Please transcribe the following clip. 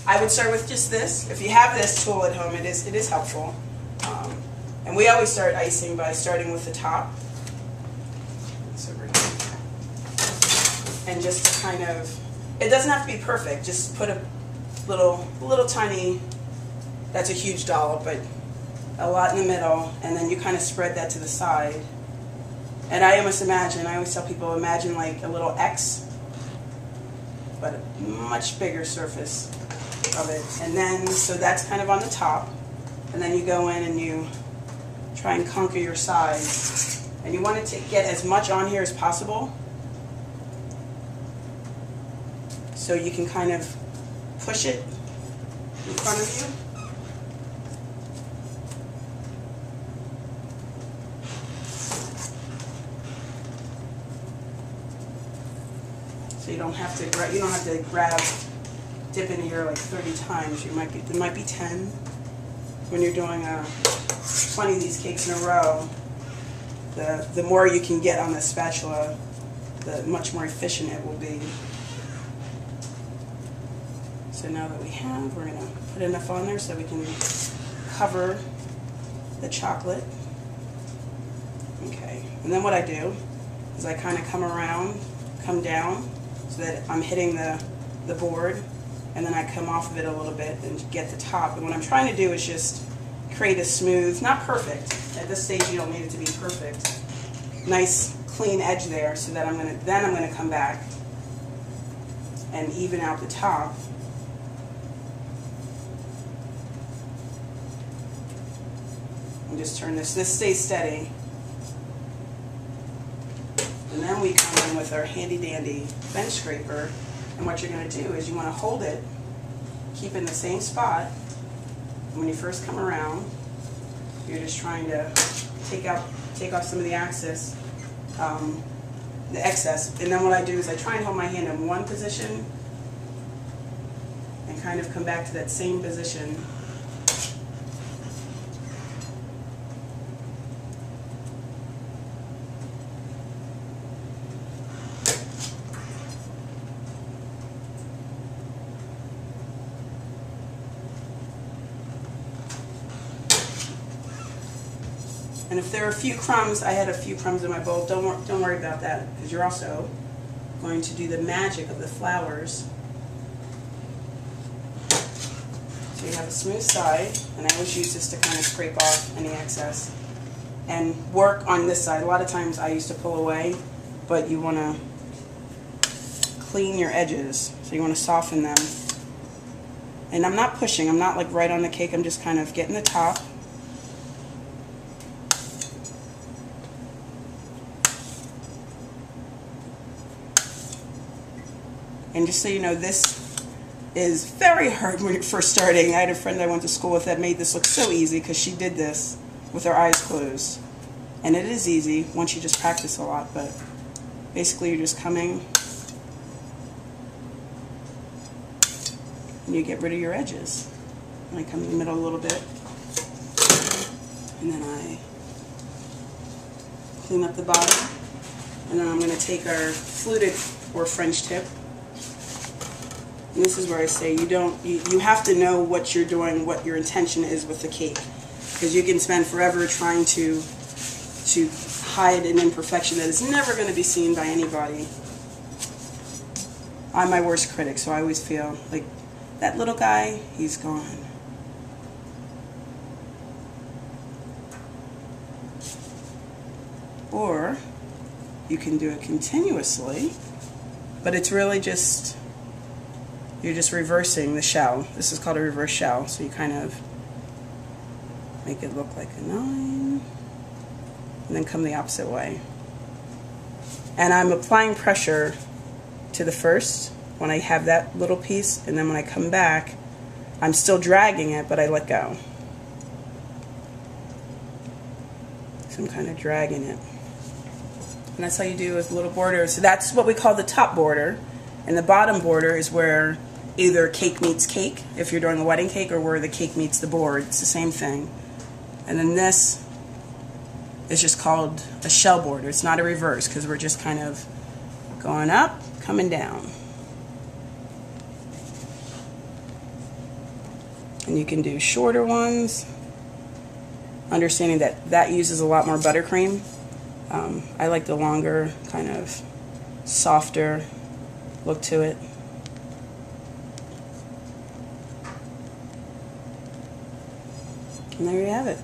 I would start with just this. If you have this tool at home, it is helpful. And we always start icing by starting with the top. So over here. And just to kind of, it doesn't have to be perfect. Just put a little tiny, that's a huge dollop, but a lot in the middle, and then you kind of spread that to the side. And I almost imagine, I always tell people, imagine like a little X, but a much bigger surface of it. And then, so that's kind of on the top, and then you go in and you try and conquer your sides. And you want to get as much on here as possible, so you can kind of push it in front of you. So you don't have to grab, dip in here like 30 times. There might be 10 when you're doing 20 of these cakes in a row. The more you can get on the spatula, the much more efficient it will be. So now that we're going to put enough on there so we can cover the chocolate. Okay, and then what I do is I kind of come down, so that I'm hitting the board, and then I come off of it a little bit and get the top. And what I'm trying to do is just create a smooth, not perfect, at this stage you don't need it to be perfect, nice clean edge there, so that I'm going to come back and even out the top. And just turn this stays steady. And then we come in with our handy dandy bench scraper, and what you're going to do is you want to hold it, keep in the same spot. And when you first come around, you're just trying to take off some of the excess, and then what I do is I try and hold my hand in one position and kind of come back to that same position. And if there are a few crumbs, I had a few crumbs in my bowl, don't worry about that, because you're also going to do the magic of the flowers. So you have a smooth side, and I always use this to kind of scrape off any excess. And work on this side. A lot of times I used to pull away, but you want to clean your edges, so you want to soften them. And I'm not pushing, I'm not like right on the cake, I'm just kind of getting the top. And just so you know, this is very hard when you're first starting. I had a friend I went to school with that made this look so easy because she did this with her eyes closed. And it is easy once you just practice a lot, but basically you're just coming and you get rid of your edges. And I come in the middle a little bit, and then I clean up the bottom. And then I'm going to take our fluted or French tip. And this is where I say you have to know what you're doing, what your intention is with the cake, because you can spend forever trying to hide an imperfection that is never going to be seen by anybody. I'm my worst critic, so I always feel like that little guy, he's gone. Or you can do it continuously, but it's really just, you're just reversing the shell. This is called a reverse shell, so you kind of make it look like a 9, and then come the opposite way. And I'm applying pressure to the first when I have that little piece, and then when I come back, I'm still dragging it, but I let go. So I'm kind of dragging it. And that's how you do with little borders. So that's what we call the top border. And the bottom border is where either cake meets cake, if you're doing a wedding cake, or where the cake meets the board. It's the same thing. And then this is just called a shell border. It's not a reverse, because we're just kind of going up, coming down. And you can do shorter ones, understanding that that uses a lot more buttercream. I like the longer, kind of softer look to it. And there you have it.